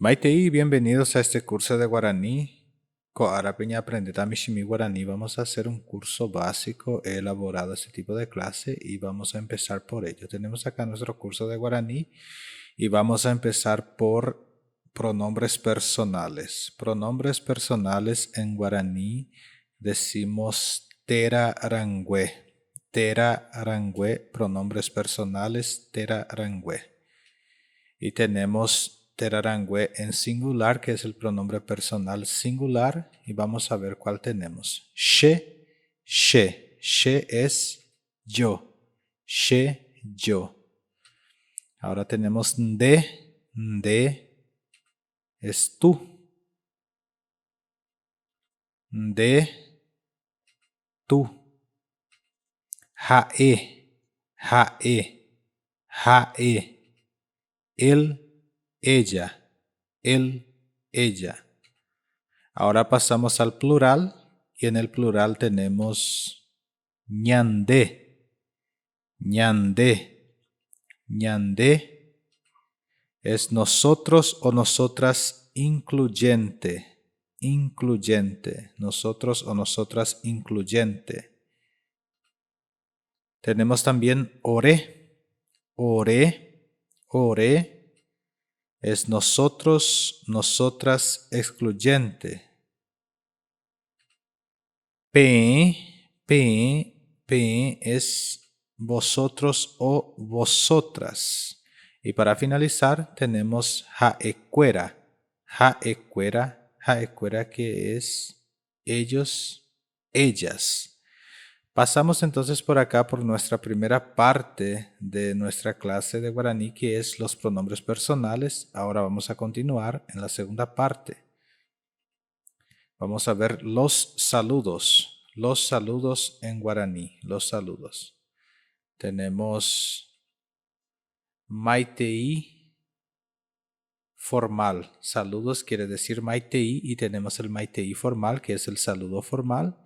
Maitei, bienvenidos a este curso de guaraní. Ahora Peña Aprende Tamishimi Guaraní. Vamos a hacer un curso básico. He elaborado este tipo de clase y vamos a empezar por ello. Tenemos acá nuestro curso de guaraní y vamos a empezar por pronombres personales. Pronombres personales en guaraní decimos tera arangüe. Tera arangüe, pronombres personales, tera arangüe. Y tenemos terarangüe en singular, que es el pronombre personal singular, y vamos a ver cuál tenemos. She, she. She es yo. She, yo. Ahora tenemos de es tú. De, tú. Jae, jae, jae. Ella, ella. Ahora pasamos al plural y en el plural tenemos ñandé, ñandé, ñandé es nosotros o nosotras incluyente, incluyente, nosotros o nosotras incluyente. Tenemos también oré, oré, oré es nosotros, nosotras excluyente. Pe es vosotros o vosotras. Y para finalizar tenemos jaecuera, jaecuera, jaecuera que es ellos, ellas. Pasamos entonces por acá por nuestra primera parte de nuestra clase de guaraní, que es los pronombres personales. Ahora vamos a continuar en la segunda parte. Vamos a ver los saludos en guaraní, los saludos. Tenemos maitei formal, saludos quiere decir maitei, y tenemos el maitei formal, que es el saludo formal.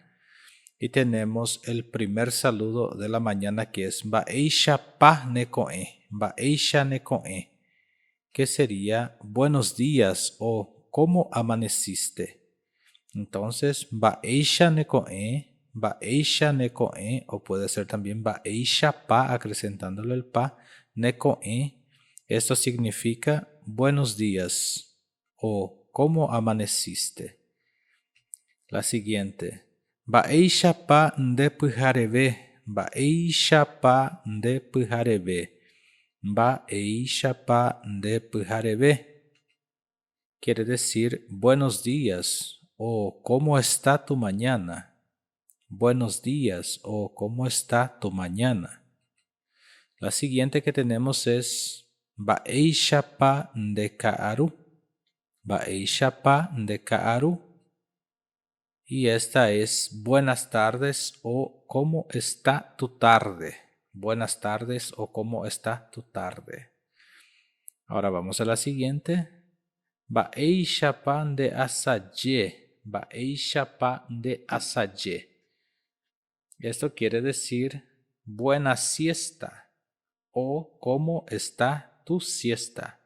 Y tenemos el primer saludo de la mañana, que es Baeisha pa nekoe, Baeisha nekoe, que sería buenos días o ¿cómo amaneciste? Entonces, Baeisha nekoe, o puede ser también Baeisha pa, acrecentándole el pa, nekoe. Esto significa buenos días o ¿cómo amaneciste? La siguiente. Baeisha pa de pujarebe. Baeisha pa de pujarebe. Baeisha pa de pujarebe. Quiere decir buenos días o ¿cómo está tu mañana? Buenos días o ¿cómo está tu mañana? La siguiente que tenemos es Baeisha pa de kaaru. Baeisha pa de kaaru. Y esta es buenas tardes o ¿cómo está tu tarde? Buenas tardes o ¿cómo está tu tarde? Ahora vamos a la siguiente. Baeisha pan de asaye. Baeisha pan de asaye. Esto quiere decir buena siesta o ¿cómo está tu siesta?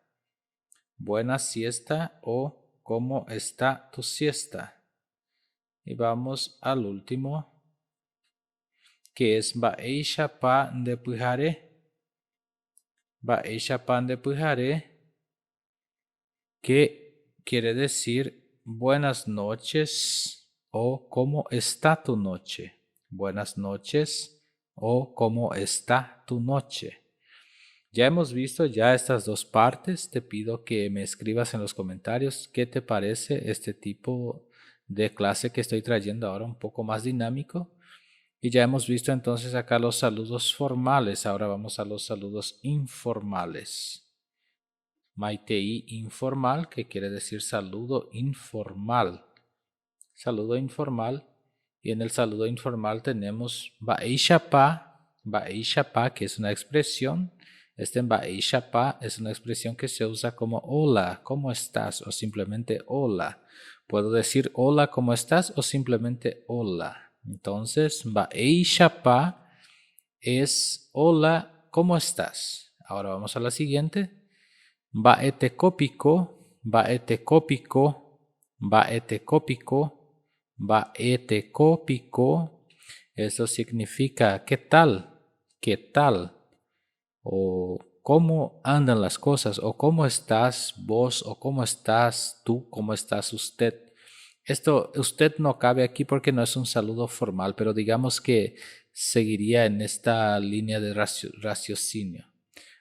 Buena siesta o ¿cómo está tu siesta? Y vamos al último, que es Baeisha pa de pujare. Baeisha pan de pujare, que quiere decir buenas noches o ¿cómo está tu noche? Buenas noches o ¿cómo está tu noche? Ya hemos visto ya estas dos partes. Te pido que me escribas en los comentarios qué te parece este tipo de clase que estoy trayendo ahora, un poco más dinámico. Y ya hemos visto entonces acá los saludos formales. Ahora vamos a los saludos informales. Maitei informal, que quiere decir saludo informal. Saludo informal. Y en el saludo informal tenemos Baeisha pa, que es una expresión. Este Baeisha pa es una expresión que se usa como hola, ¿cómo estás? O simplemente hola. Puedo decir hola, ¿cómo estás? O simplemente hola. Entonces, Baeisha pa es hola, ¿cómo estás? Ahora vamos a la siguiente. Baetekopiko. baetecópico, baetecópico, baetecópico. Eso significa ¿qué tal? ¿Qué tal? O cómo andan las cosas, o cómo estás vos, o cómo estás tú, cómo estás usted. Esto, usted no cabe aquí porque no es un saludo formal, pero digamos que seguiría en esta línea de raciocinio.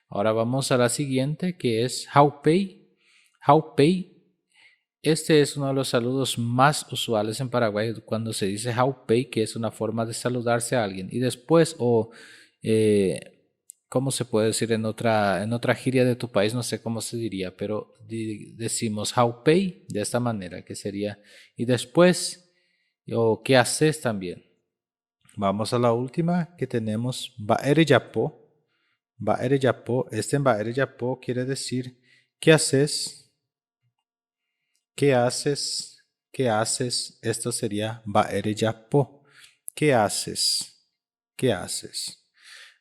Ahora vamos a la siguiente, que es how pay. How pay. Este es uno de los saludos más usuales en Paraguay cuando se dice how pay, que es una forma de saludarse a alguien. Y después, ¿cómo se puede decir en otra gíria de tu país? No sé cómo se diría, pero decimos how pay de esta manera, que sería. Y después, o ¿qué haces también? Vamos a la última que tenemos, Baereyapo. Baereyapo, este Baereyapo quiere decir ¿qué haces? ¿Qué haces? ¿Qué haces? Esto sería Baereyapo. ¿Qué haces? ¿Qué haces?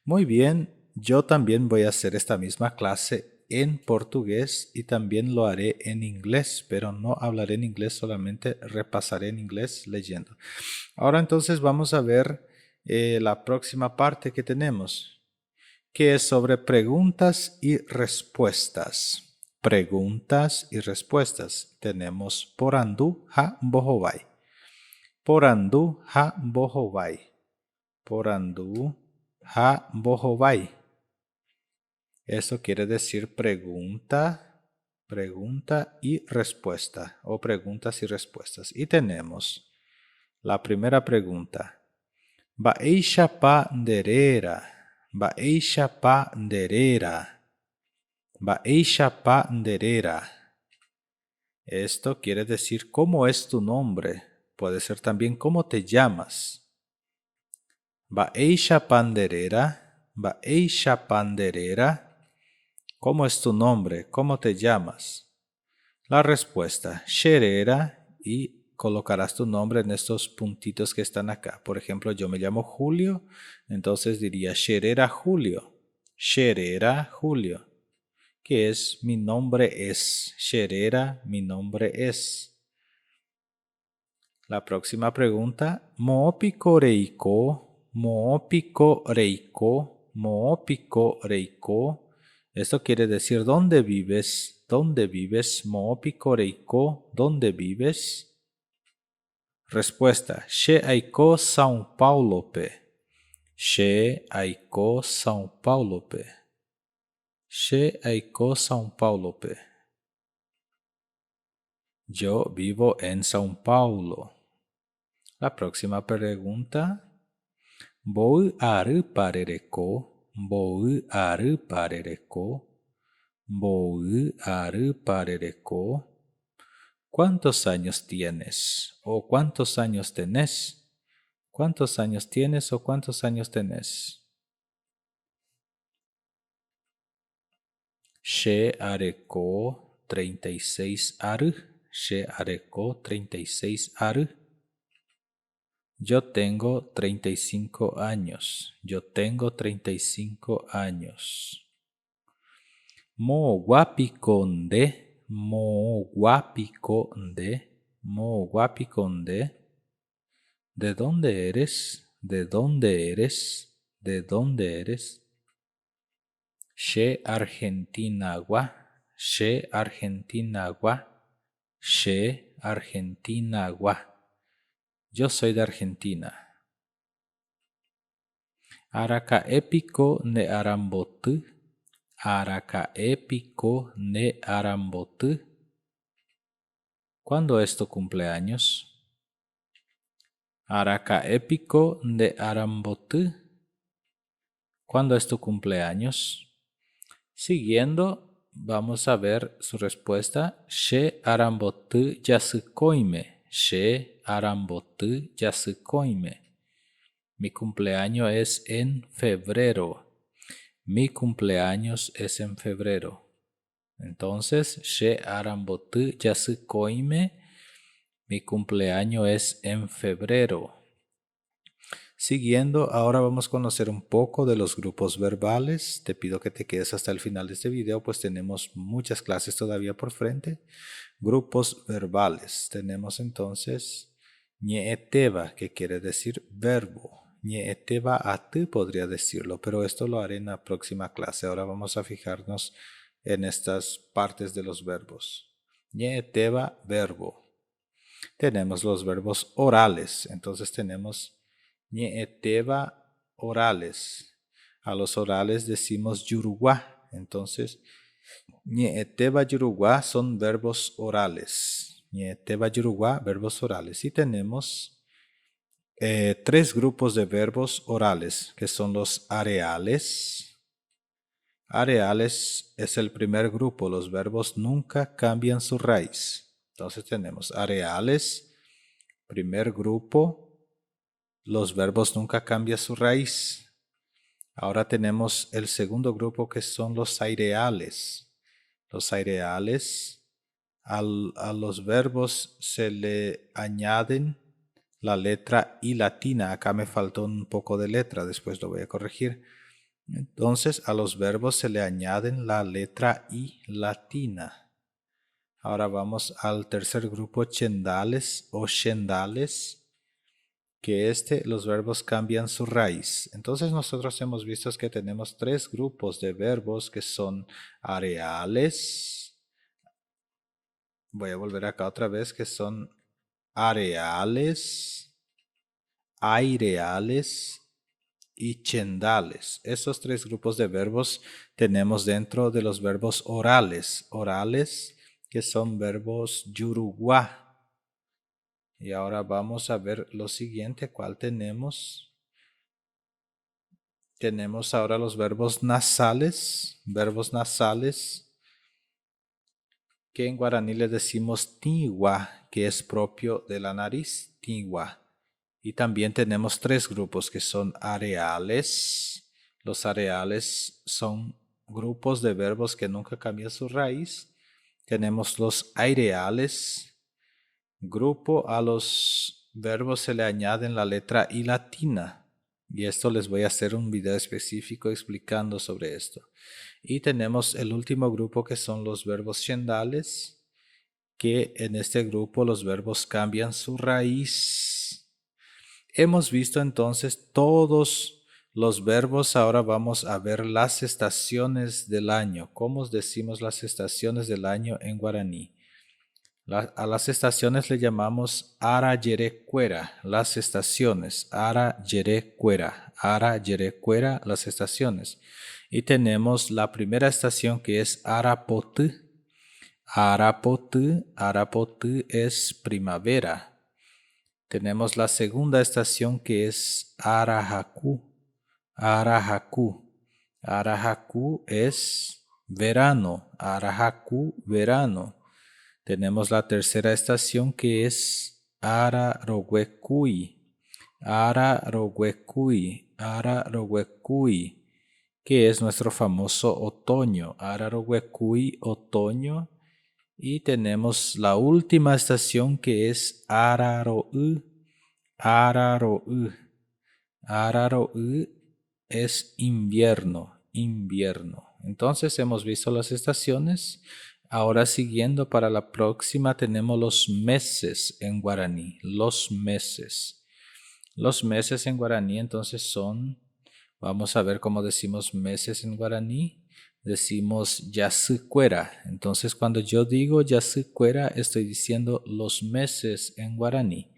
Muy bien, yo también voy a hacer esta misma clase en portugués y también lo haré en inglés, pero no hablaré en inglés, solamente repasaré en inglés leyendo. Ahora entonces vamos a ver la próxima parte que tenemos, que es sobre preguntas y respuestas. Preguntas y respuestas. Tenemos porandu ha bohobay. Porandu ha bohobay. Porandu ha bohobay. Esto quiere decir pregunta, pregunta y respuesta, o preguntas y respuestas. Y tenemos la primera pregunta. Baeisha pa derera. Baeisha pa derera. Baeisha pa derera. Esto quiere decir ¿cómo es tu nombre? Puede ser también ¿cómo te llamas? Baeisha panderera. Baeisha panderera. ¿Cómo es tu nombre? ¿Cómo te llamas? La respuesta, Sherera, y colocarás tu nombre en estos puntitos que están acá. Por ejemplo, yo me llamo Julio, entonces diría Sherera Julio. Sherera Julio, que es mi nombre es. Sherera, mi nombre es. La próxima pregunta, Moopico Reiko, Moopico Reiko, Moopico Reiko. Esto quiere decir ¿dónde vives? ¿Dónde vives? Moopico Reiko, ¿dónde vives? Respuesta, She Aiko São Paulo pe. She Aiko São Paulo pe. She Aiko São Paulo pe. Yo vivo en São Paulo. La próxima pregunta. Vou aru parereko. Vou aru parereko. Vou aru parereko. ¿Cuántos años tienes? ¿O cuántos años tenés? ¿Cuántos años tienes o cuántos años tenés? She areko 36 aru. She areko 36 aru. Yo tengo 35 años. Yo tengo 35 años. Mo guapiconde. Mo guapiconde. Mo guapiconde. ¿De dónde eres? ¿De dónde eres? ¿De dónde eres? She Argentinagua. She Argentinagua. She Argentinagua. Yo soy de Argentina. Araca épico ne arambotu. Araca épico ne arambotu. ¿Cuándo es tu cumpleaños? Araca épico de arambotu. ¿Cuándo es tu cumpleaños? Siguiendo, vamos a ver su respuesta. She arambotu yasukoime. She arambotu yasukoime. Mi cumpleaños es en febrero. Mi cumpleaños es en febrero. Entonces, She arambotu yasukoime. Mi cumpleaños es en febrero. Siguiendo, ahora vamos a conocer un poco de los grupos verbales. Te pido que te quedes hasta el final de este video, pues tenemos muchas clases todavía por frente. Grupos verbales. Tenemos entonces ñeeteba, que quiere decir verbo. Ñeeteba atu podría decirlo, pero esto lo haré en la próxima clase. Ahora vamos a fijarnos en estas partes de los verbos. Ñeeteba, verbo. Tenemos los verbos orales. Entonces tenemos ñeeteba orales. A los orales decimos yuruguá. Entonces, ñeeteba yuruguá son verbos orales. Ñeeteba yuruguá, verbos orales. Y tenemos tres grupos de verbos orales, que son los areales. Areales es el primer grupo. Los verbos nunca cambian su raíz. Entonces tenemos areales, primer grupo. Los verbos nunca cambian su raíz. Ahora tenemos el segundo grupo, que son los aireales. Los aireales, a los verbos se le añaden la letra I latina. Acá me faltó un poco de letra, después lo voy a corregir. Entonces a los verbos se le añaden la letra I latina. Ahora vamos al tercer grupo, chendales o shendales, que los verbos cambian su raíz. Entonces nosotros hemos visto que tenemos tres grupos de verbos que son areales. Voy a volver acá otra vez, que son areales, aireales y chendales. Esos tres grupos de verbos tenemos dentro de los verbos orales. Orales, que son verbos yuruguá. Y ahora vamos a ver lo siguiente, ¿cuál tenemos? Tenemos ahora los verbos nasales. Verbos nasales, que en guaraní le decimos tigua, que es propio de la nariz, tigua. Y también tenemos tres grupos que son areales. Los areales son grupos de verbos que nunca cambian su raíz. Tenemos los aireales. Grupo, a los verbos se le añaden la letra I latina. Y esto les voy a hacer un video específico explicando sobre esto. Y tenemos el último grupo, que son los verbos shendales, que en este grupo los verbos cambian su raíz. Hemos visto entonces todos los verbos. Ahora vamos a ver las estaciones del año. ¿Cómo decimos las estaciones del año en guaraní? A las estaciones le llamamos ara yere cuera, las estaciones, ara yere cuera, las estaciones. Y tenemos la primera estación, que es arapotu. Arapotu es primavera. Tenemos la segunda estación, que es arahaku. Arahaku es verano. Arahaku, verano. Tenemos la tercera estación, que es Ararohuecuy. Ararohuecuy, que es nuestro famoso otoño. Ararohuecuy, otoño. Y tenemos la última estación, que es Araro'u. Araro'u es invierno. Entonces hemos visto las estaciones. Ahora siguiendo, para la próxima tenemos los meses en guaraní. Los meses. Los meses en guaraní entonces son, vamos a ver cómo decimos meses en guaraní. Decimos yasucuera. Entonces cuando yo digo yasucuera, estoy diciendo los meses en guaraní.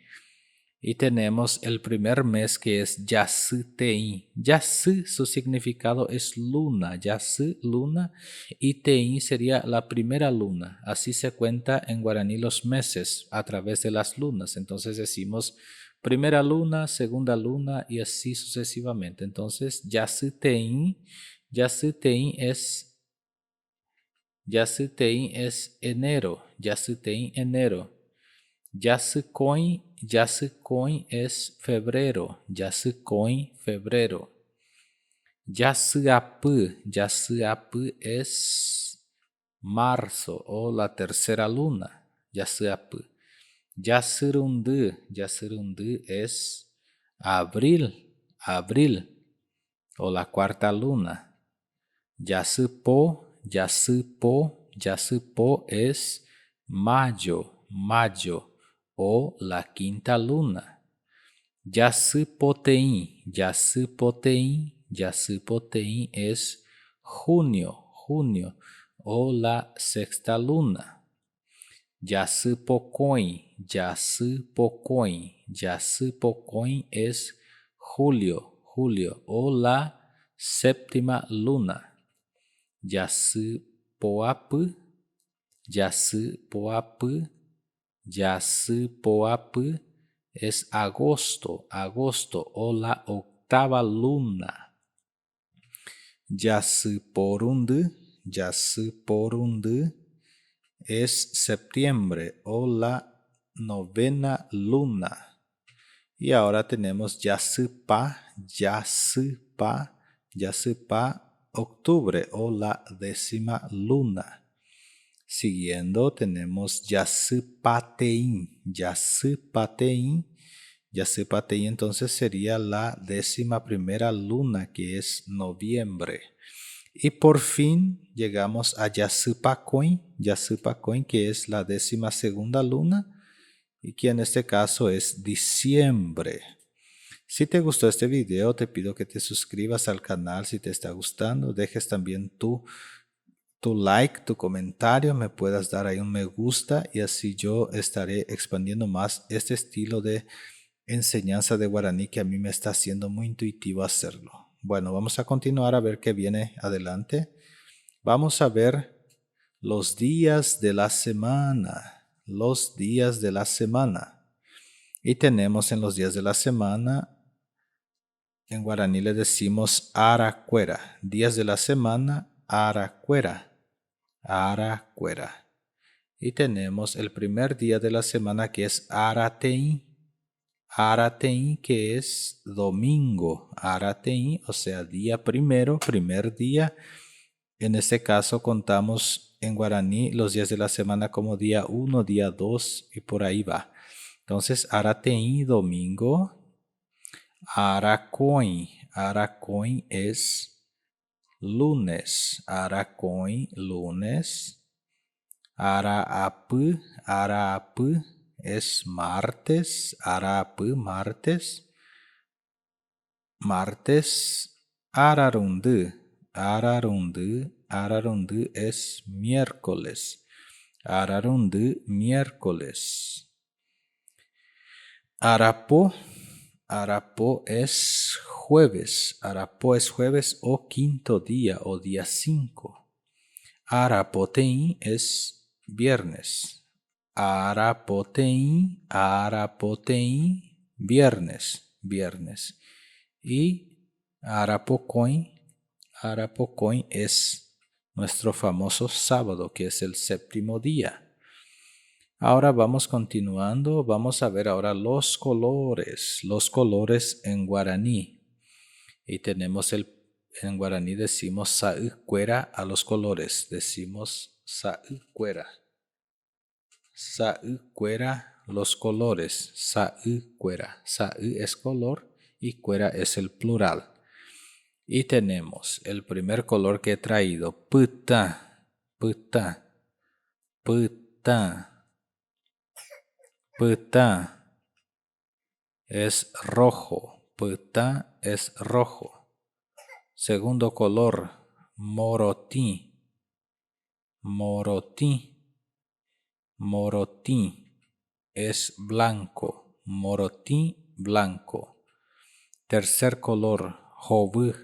Y tenemos el primer mes, que es Yassi-Tein. Yassi, su significado es luna. Yassi, luna. Y Tein sería la primera luna. Así se cuenta en guaraní los meses, a través de las lunas. Entonces decimos primera luna, segunda luna y así sucesivamente. Entonces Yassi-Tein es enero. Yassi-Tein, enero. Yasucoin es febrero. Febrero. Yasuapu es marzo o la tercera luna. Yasuapu. Yasurundu es abril. abril o la cuarta luna. Yaspo es mayo o la quinta luna. Yaspotein es junio o la sexta luna. Yaspocoin es julio o la séptima luna. Yaspoap es agosto o la octava luna. Yasporund es septiembre o la novena luna. Y ahora tenemos Yaspa, octubre o la décima luna. Siguiendo tenemos Yaspatein entonces sería la 11ª luna, que es noviembre. Y por fin llegamos a Yaspacoin, que es la 12ª luna y que en este caso es diciembre. Si te gustó este video, te pido que te suscribas al canal si te está gustando. Dejes también tu like, tu comentario, me puedas dar ahí un me gusta y así yo estaré expandiendo más este estilo de enseñanza de guaraní que a mí me está haciendo muy intuitivo hacerlo. Bueno, vamos a continuar a ver qué viene adelante. Vamos a ver los días de la semana. Y tenemos en los días de la semana, en guaraní le decimos aracuera. Días de la semana, aracuera. Y tenemos el primer día de la semana que es aratein, que es domingo. Aratein, o sea, día primero, primer día. En este caso contamos en guaraní los días de la semana como día 1, día 2 y por ahí va. Entonces, aratein, domingo. Aracoin es lunes. Araap es martes. Ararundu es miércoles. Arapo es jueves. O quinto día o día 5. Arapotein es viernes. Arapotein, viernes. Y Arapocoin es nuestro famoso sábado, que es el 7º día. Ahora vamos continuando, vamos a ver ahora los colores en guaraní. Y tenemos en guaraní decimos sa'cuera a los colores, decimos sa'cuera los colores, sa'cuera. Sa'i es color y cuera es el plural. Y tenemos el primer color que he traído, puta. Es rojo. Segundo color, morotí. Es blanco. Blanco. Tercer color, jovú.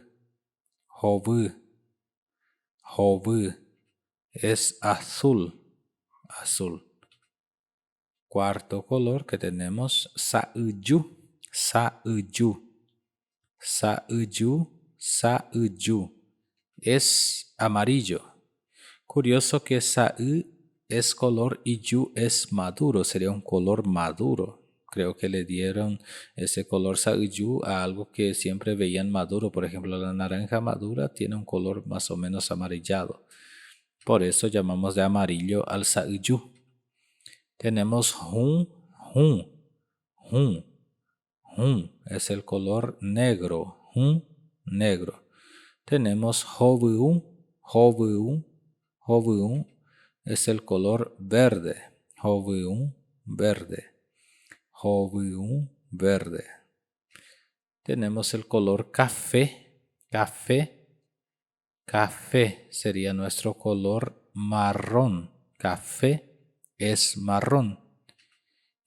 Es azul. Cuarto color que tenemos, sa'yu. Es amarillo. Curioso que sa'y es color y yu es maduro, sería un color maduro. Creo que le dieron ese color sa'yu a algo que siempre veían maduro. Por ejemplo, la naranja madura tiene un color más o menos amarillado. Por eso llamamos de amarillo al sa'yu. Tenemos hun. es el color negro. Negro. Tenemos hovu es el color verde. Verde. Tenemos el color café. Café sería nuestro color marrón. Café es marrón.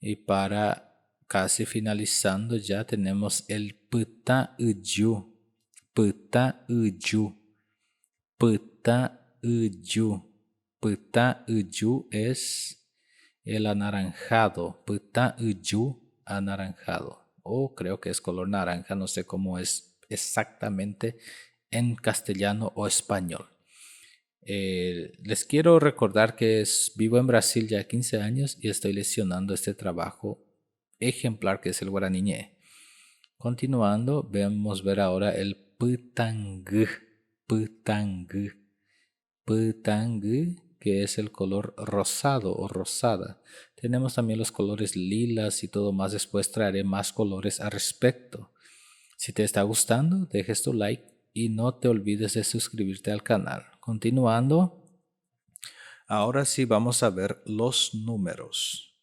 Y para casi finalizando ya tenemos el pita-uyu. Pita-uyu es el anaranjado. Pita-uyu, anaranjado. O creo que es color naranja, no sé cómo es exactamente en castellano o español. Les quiero recordar que vivo en Brasil ya 15 años y estoy lesionando este trabajo ejemplar que es el guaraní ñe. Continuando, vamos a ver ahora el putang, que es el color rosado o rosada. Tenemos también los colores lilas y todo más. Después traeré más colores al respecto. Si te está gustando, dejes tu like y no te olvides de suscribirte al canal. Continuando, ahora sí vamos a ver los números.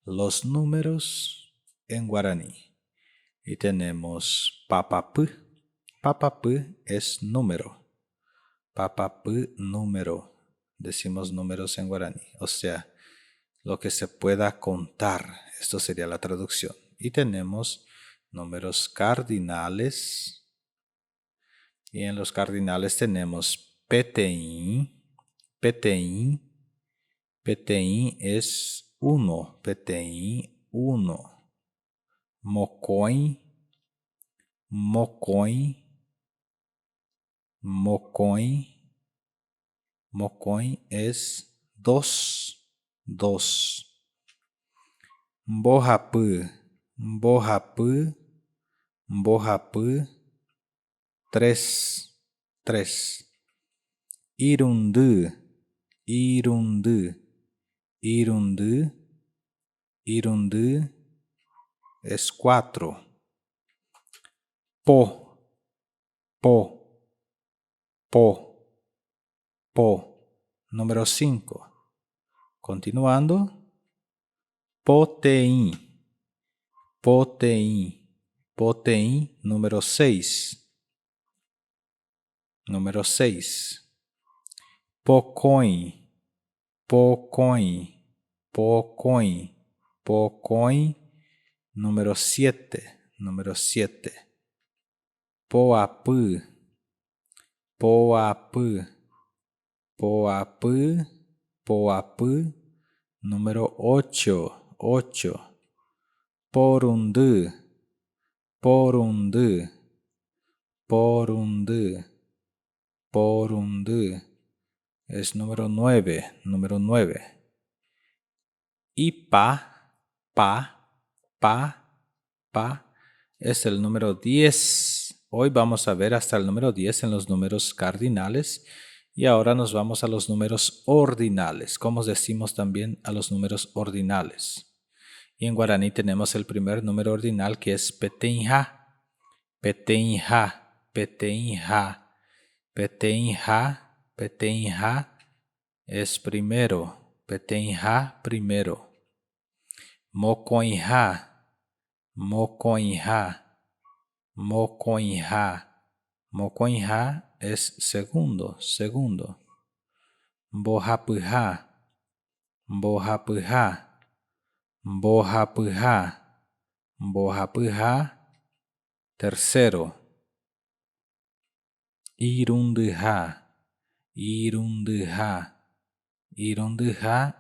Los números en guaraní. Y tenemos papapú. Papapú es número. Papapú, número. Decimos números en guaraní. O sea, lo que se pueda contar. Esto sería la traducción. Y tenemos números cardinales. Y en los cardinales tenemos peteín. Peteín es 1. Peteín 1. Mocoin. Mocoin es 2. Mbojapú. 3. Irundú. Es 4. Número 5. Continuando. Poteín. Número 6. Pocoin. Número 7. Poapú. Número 8. Porundú. Es número 9. Y pa es el número 10. Hoy vamos a ver hasta el número 10 en los números cardinales. Y ahora nos vamos a los números ordinales. Como decimos también a los números ordinales. Y en guaraní tenemos el primer número ordinal que es petenja. Petenja es primero. Petenja primero. Mocoinja es segundo. Mbojapujá tercero. Irundujá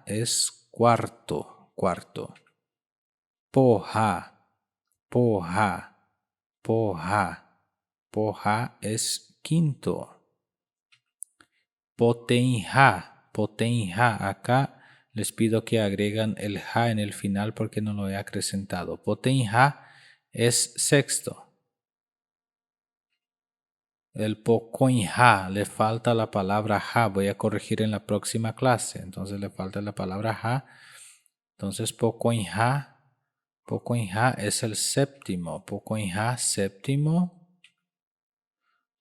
es cuarto. Pojá es quinto. Potenja. Acá les pido que agregan el ja en el final porque no lo he acrecentado. Potenja es sexto. El pocoinja, le falta la palabra ja. Voy a corregir en la próxima clase. Entonces le falta la palabra ja. Entonces pocoinja Pocoinha es el séptimo. Pocoinha, séptimo.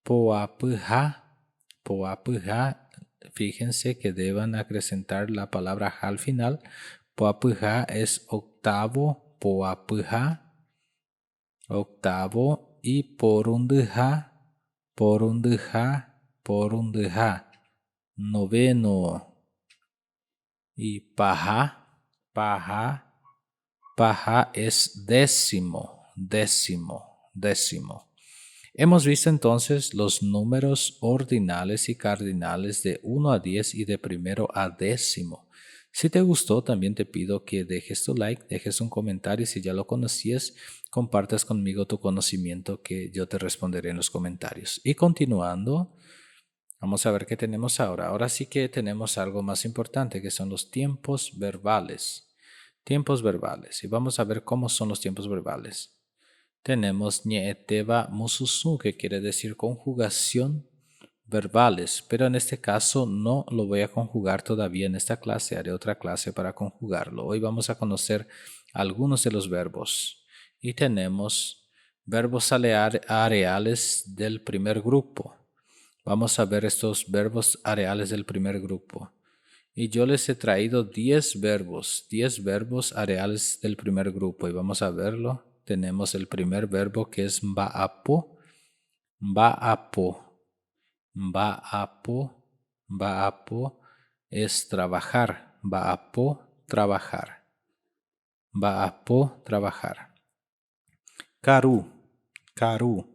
Poapyha. Poapyha. Fíjense que deben acrecentar la palabra ja al final. Poapyha es octavo. Poapyha. Octavo. Y porundyha. Porundyha. Porundyha. Noveno. Y paja. Paja. Paja es décimo, décimo, décimo. Hemos visto entonces los números ordinales y cardinales de 1 a 10 y de primero a décimo. Si te gustó, también te pido que dejes tu like, dejes un comentario. Si ya lo conocías, compartas conmigo tu conocimiento que yo te responderé en los comentarios. Y continuando, vamos a ver qué tenemos ahora. Ahora sí que tenemos algo más importante, que son los tiempos verbales. Tiempos verbales. Y vamos a ver cómo son los tiempos verbales. Tenemos ñeeteba mususu, que quiere decir conjugación verbales, pero en este caso no lo voy a conjugar todavía en esta clase, haré otra clase para conjugarlo. Hoy vamos a conocer algunos de los verbos y tenemos verbos areales del primer grupo. Vamos a ver estos verbos areales del primer grupo. Y yo les he traído 10 verbos areales del primer grupo y vamos a verlo. Tenemos el primer verbo que es mbaapo, mbaapo, mbaapo, mbaapo es trabajar, mbaapo, trabajar, mbaapo, trabajar. Karu, karu,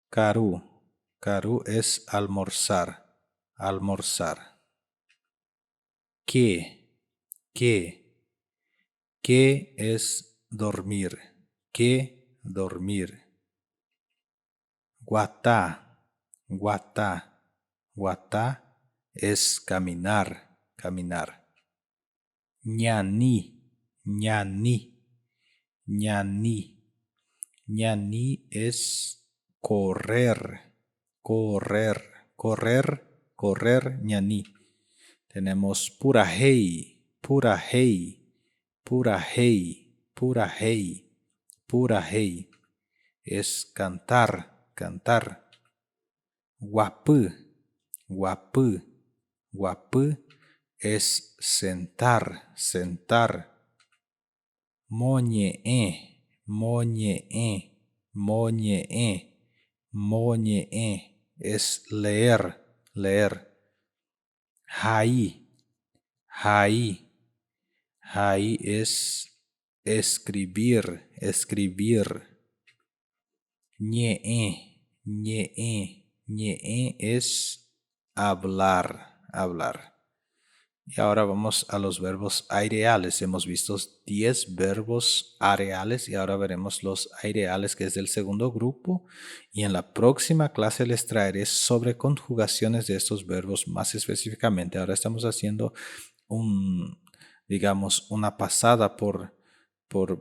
karu, karu es almorzar, almorzar. ¿Qué es dormir? ¿Qué dormir? Guatá, guatá, guatá es caminar, caminar. Ñaní, ñaní, ñaní, ñaní es correr, correr, correr, correr, ñaní. Tenemos purahei, purahei, purahei, purahei, purahei. Es cantar, cantar. Guapú, guapú, guapú es sentar, sentar. Moñe'e, moñe'e, moñe'e, moñe'e es leer, leer. Jaí, jaí, jaí es escribir, escribir. Ñe'e, ñe'e, ñe'e es hablar, hablar. Y ahora vamos a los verbos aireales. Hemos visto 10 verbos areales y ahora veremos los aireales, que es del segundo grupo. Y en la próxima clase les traeré sobre conjugaciones de estos verbos más específicamente. Ahora estamos haciendo digamos, una pasada por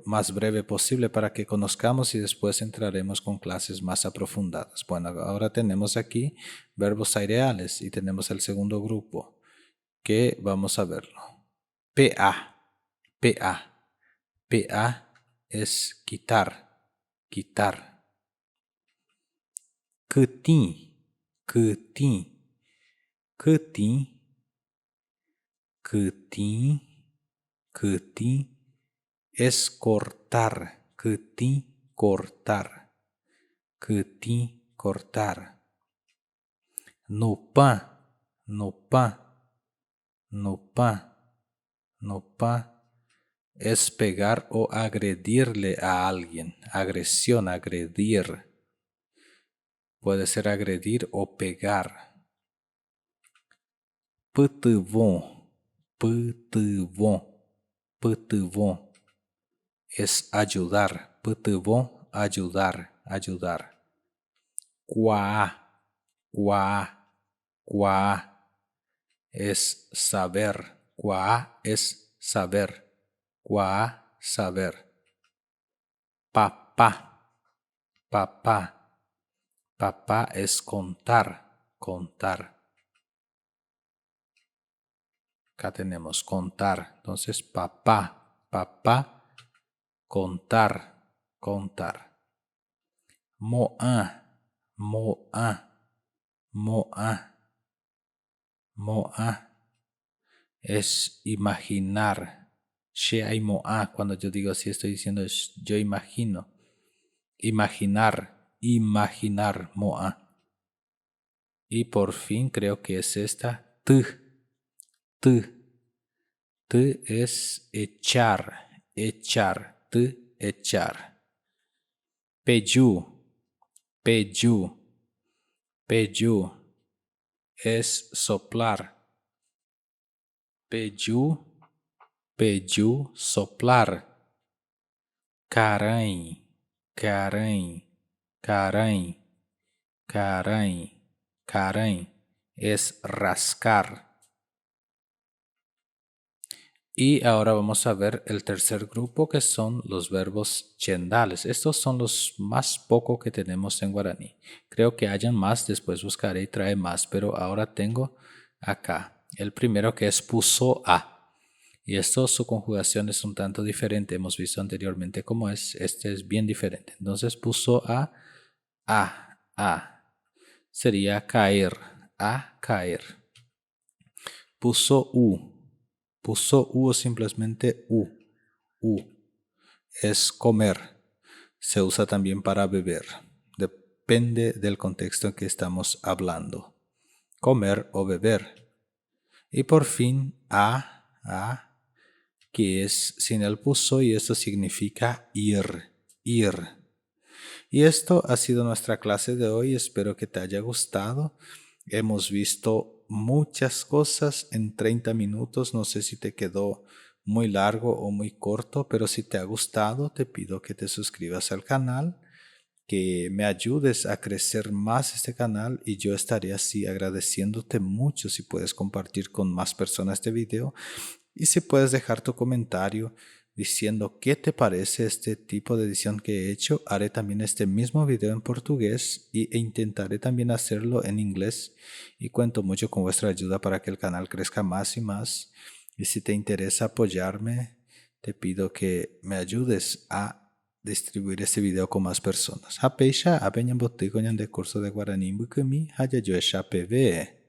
más breve posible para que conozcamos y después entraremos con clases más aprofundadas. Bueno, ahora tenemos aquí verbos aireales y tenemos el segundo grupo, que vamos a verlo. PA, PA, PA es quitar, quitar. Câtin, câtin, câtin, câtin, câtin es cortar, câtin, cortar, câtin, cortar. Nopá, nopá, nopá, nopá es pegar o agredirle a alguien. Agresión, agredir. Puede ser agredir o pegar. Pâtâvon, pâtâvon, pâtâvon es ayudar. Pâtâvon, ayudar, ayudar. Cuá, cuá, cuá es saber. Cuá es saber. Cuá, saber. Papá, papá, papá es contar, contar. Acá tenemos contar. Entonces, papá, papá, contar, contar. Mo'a, mo'a, mo'a, mo'a. Es imaginar. She'ai mo'a, cuando yo digo así estoy diciendo yo imagino. Imaginar, imaginar, mo'a. Y por fin creo que es esta, t. T es echar, echar, t, echar. Peyu, peyu, peyu es soplar. Peyu, peyu, soplar. Caranha, caranha, caranha, caranha, caranha es rascar. Y ahora vamos a ver el tercer grupo, que son los verbos chendales. Estos son los más poco que tenemos en guaraní. Creo que hayan más, después buscaré y trae más, pero ahora tengo acá el primero, que es puso a. Y esto, su conjugación es un tanto diferente. Hemos visto anteriormente cómo es. Este es bien diferente. Entonces puso a. Sería caer, a caer. Puso u o simplemente u. Es comer. Se usa también para beber. Depende del contexto en que estamos hablando. Comer o beber. Y por fin a, que es sin el puso, y esto significa ir. Y esto ha sido nuestra clase de hoy. Espero que te haya gustado. Hemos visto muchas cosas en 30 minutos. No sé si te quedó muy largo o muy corto, pero si te ha gustado, te pido que te suscribas al canal, que me ayudes a crecer más este canal, y yo estaré así agradeciéndote mucho si puedes compartir con más personas este video, y si puedes dejar tu comentario diciendo qué te parece este tipo de edición que he hecho. Haré también este mismo video en portugués e intentaré también hacerlo en inglés, y cuento mucho con vuestra ayuda para que el canal crezca más y más. Y si te interesa apoyarme, te pido que me ayudes a distribuir este video con más personas. Hapeisha apeñan botico de curso de guaraní bukumi haya yo PV.